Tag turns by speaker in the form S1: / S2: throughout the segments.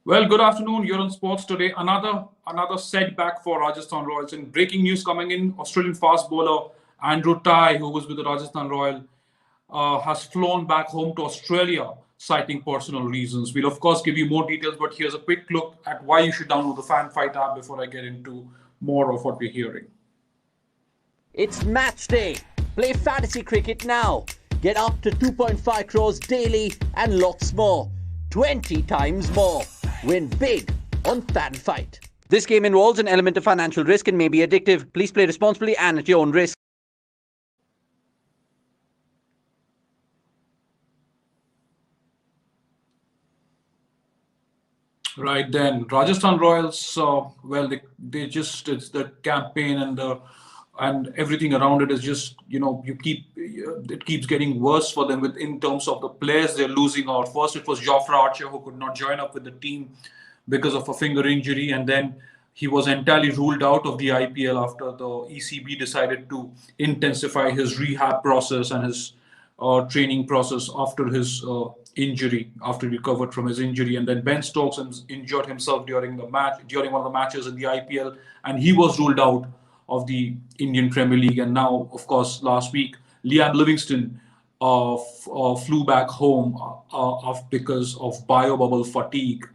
S1: Well, good afternoon. You're on Sports Today. Another setback for Rajasthan Royals. In breaking news coming in, Australian fast bowler Andrew Tye, who was with the Rajasthan Royal, has flown back home to Australia, citing personal reasons. We'll of course give you more details, but here's a quick look at why you should download the Fan Fight app before I get into more of what we're hearing.
S2: It's match day. Play fantasy cricket now. Get up to 2.5 crores daily and lots more. 20 times more. Win big on Fan Fight. This game involves an element of financial risk and may be addictive. Please play responsibly and at your own risk.
S1: Right then, Rajasthan Royals. Well, they just it's the campaign and everything around it is just it keeps getting worse for them with in terms of the players they're losing out. First, it was Jofra Archer who could not join up with the team because of a finger injury, and then he was entirely ruled out of the IPL after the ECB decided to intensify his rehab process and his training process after his injury, after he recovered from his injury. And then Ben Stokes injured himself during one of the matches in the IPL, and he was ruled out of the Indian Premier League. And now, of course, last week, Liam Livingston flew back home because of biobubble fatigue.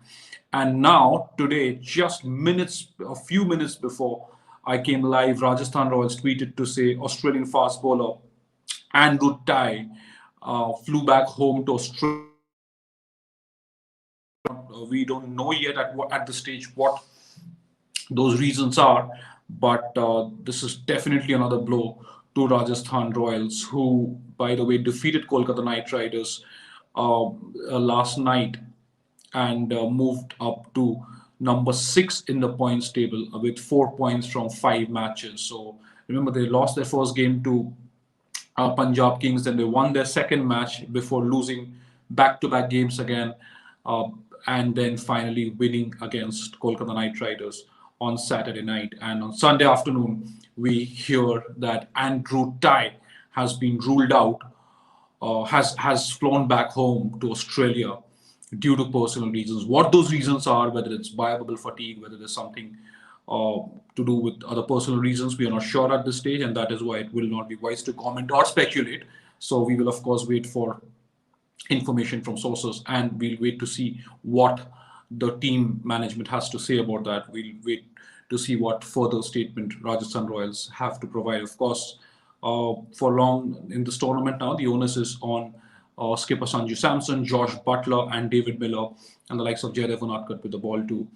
S1: And now, today, a few minutes before I came live, Rajasthan Royals tweeted to say Australian fast bowler Andrew Tye flew back home to Australia. We don't know yet at this stage what those reasons are, but this is definitely another blow to Rajasthan Royals, who, by the way, defeated Kolkata Knight Riders last night and moved up to number 6 in the points table with 4 points from 5 matches. So remember, they lost their first game to Punjab Kings, then they won their second match before losing back-to-back games again, uh, and then finally winning against Kolkata Knight Riders on Saturday night. And on Sunday afternoon, we hear that Andrew Tye has been ruled out, has flown back home to Australia due to personal reasons. What those reasons are, whether it's biobubble fatigue, whether there's something to do with other personal reasons, we are not sure at this stage, and that is why it will not be wise to comment or speculate. So we will, of course, wait for information from sources, and we'll wait to see what the team management has to say about that. We'll wait to see what further statement Rajasthan Royals have to provide. Of course, for long in this tournament now, the onus is on skipper Sanju Samson, Josh Butler, and David Miller, and the likes of Jaydev Unadkat with the ball to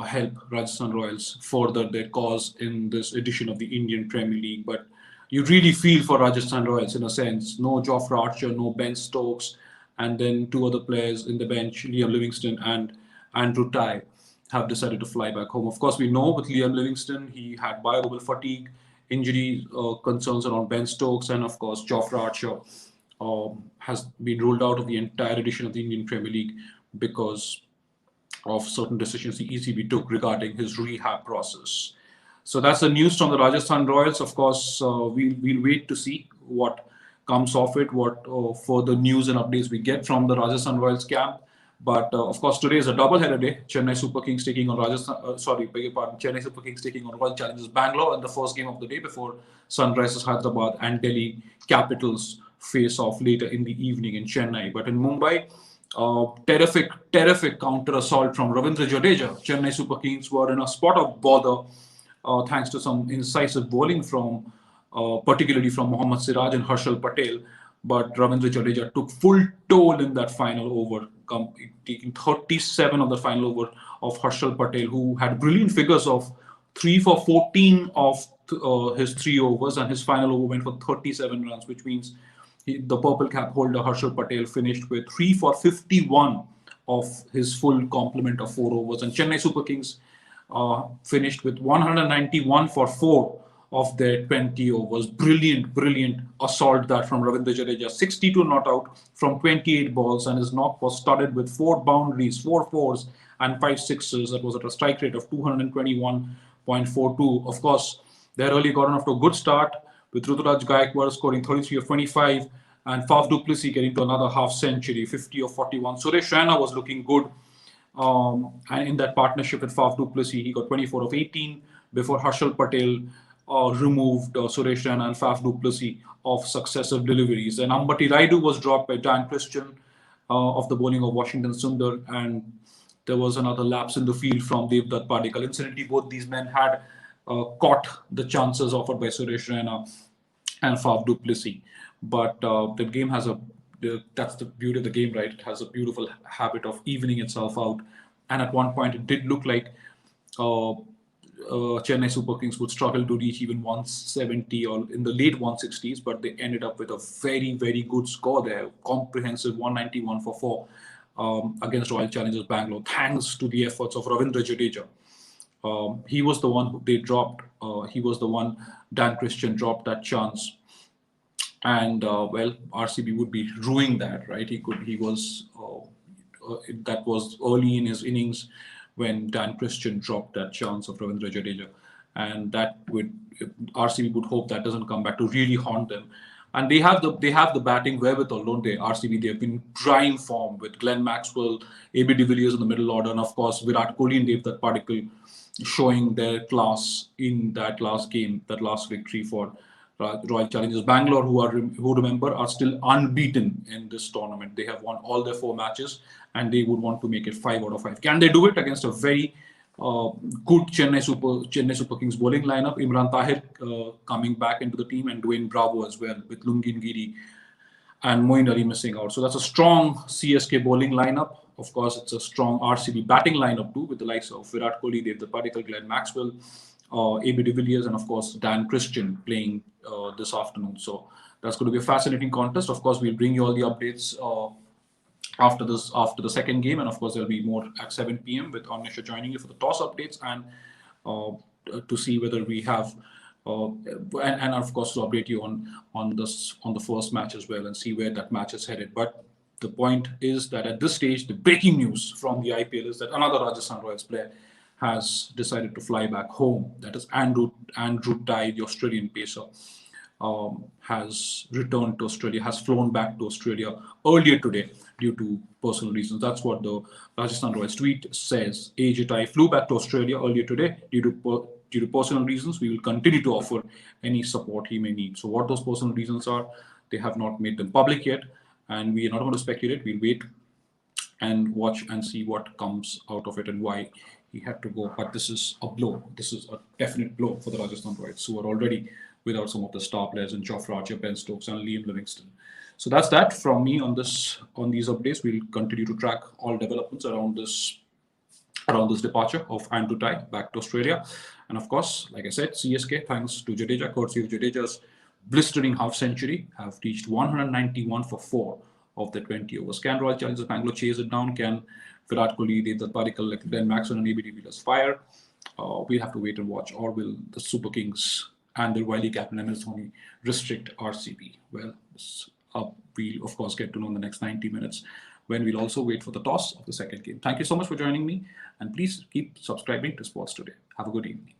S1: help Rajasthan Royals further their cause in this edition of the Indian Premier League. But you really feel for Rajasthan Royals in a sense. No Jofra Archer, no Ben Stokes, and then two other players in the bench, Liam Livingston and Andrew Tye, have decided to fly back home. Of course, we know with Liam Livingston, he had biobubble fatigue, injury concerns around Ben Stokes, and of course, Jofra Archer has been ruled out of the entire edition of the Indian Premier League because of certain decisions the ECB took regarding his rehab process. So that's the news from the Rajasthan Royals. Of course, we'll wait to see what comes of it, what further news and updates we get from the Rajasthan Royals camp. But of course, today is a double-header day. Chennai Super Kings taking on beg your pardon, Chennai Super Kings taking on Royal Challengers Bangalore in the first game of the day before Sunrisers Hyderabad and Delhi Capitals face off later in the evening in Chennai. But in Mumbai, terrific counter assault from Ravindra Jadeja. Chennai Super Kings were in a spot of bother thanks to some incisive bowling from, particularly from Mohammad Siraj and Harshal Patel. But Ravindra Jadeja took full toll in that final over, taking 37 of the final over of Harshal Patel, who had brilliant figures of 3 for 14 of his 3 overs, and his final over went for 37 runs, which means the purple cap holder Harshal Patel finished with 3 for 51 of his full complement of 4 overs. And Chennai Super Kings finished with 191 for 4 of their 20 overs. Brilliant assault that from Ravindra Jadeja. 62 not out from 28 balls, and his knock was studded with 4 boundaries, 4 fours, and 5 sixes. That was at a strike rate of 221.42. Of course, they had early gotten off to a good start with Ruturaj Gaikwad scoring 33 of 25 and Faf du Plessis getting to another half century, 50 of 41. Suresh Raina was looking good And in that partnership with Faf du Plessis, he got 24 of 18 before Harshal Patel removed Suresh Raina and Faf du Plessis of successive deliveries. And Ambati Raidu was dropped by Dan Christian of the bowling of Washington Sundar, and there was another lapse in the field from Devdutt Padikkal. Incidentally, both these men had caught the chances offered by Suresh Raina and Faf du Plessis. But the game has that's the beauty of the game, right? It has a beautiful habit of evening itself out. And at one point, it did look like Chennai Super Kings would struggle to reach even 170 or in the late 160s, but they ended up with a very, very good score there. Comprehensive 191 for 4 against Royal Challengers Bangalore, thanks to the efforts of Ravindra Jadeja. He was the one who they dropped. He was the one Dan Christian dropped that chance, and well, RCB would be ruining that, right? He was that was early in his innings when Dan Christian dropped that chance of Ravindra Jadeja, and that would RCB would hope that doesn't come back to really haunt them. And they have the batting wherewithal, don't they? RCB, they have been in prime form with Glenn Maxwell, AB de Villiers in the middle order, and of course Virat Kohli and Devdutt Padikkal showing their class in that last game, that last victory for Royal Challengers Bangalore, who remember are still unbeaten in this tournament. They have won all their 4 matches, and they would want to make it 5 out of 5. Can they do it against a very good Chennai Super Kings bowling lineup? Imran Tahir coming back into the team, and Dwayne Bravo as well, with Lungin Giri and Moeen Ali missing out. So that's a strong CSK bowling lineup. Of course, it's a strong RCB batting lineup too, with the likes of Virat Kohli, Devdutt Padikkal, Glenn Maxwell, AB de Villiers, and of course Dan Christian playing this afternoon. So that's going to be a fascinating contest. Of course, we'll bring you all the updates after the second game, and of course there'll be more at 7 p.m. with Amnisha joining you for the toss updates and to see whether we have. And of course to update you on the first match as well and see where that match is headed. But the point is that at this stage, the breaking news from the IPL is that another Rajasthan Royals player has decided to fly back home. That is Andrew Tye, the Australian pacer, has returned to Australia, has flown back to Australia earlier today due to personal reasons. That's what the Rajasthan Royals tweet says. AJ Tye flew back to Australia earlier today due to personal reasons. We will continue to offer any support he may need. So what those personal reasons are, they have not made them public yet, and we are not going to speculate. We'll wait and watch and see what comes out of it and why he had to go. But this is a blow. This is a definite blow for the Rajasthan Royals, who are already without some of the star players in Jofra Archer, Ben Stokes, and Liam Livingston. So that's that from me on these updates. We'll continue to track all developments around this departure of Andrew Tye back to Australia. And of course, like I said, CSK, thanks to Jadeja, courtesy of Jadeja's blistering half century, have reached 191 for 4 of the 20 overs. Can Royal Challengers Bangalore chase it down? Can Virat Kohli, Devdutt Padikkal, Glenn Maxwell, and AB de Villiers fire? We'll have to wait and watch. Or will the Super Kings and their wily captain MS Dhoni restrict RCB? Well, we'll of course get to know in the next 90 minutes, when we'll also wait for the toss of the second game. Thank you so much for joining me, and please keep subscribing to Sports Today. Have a good evening.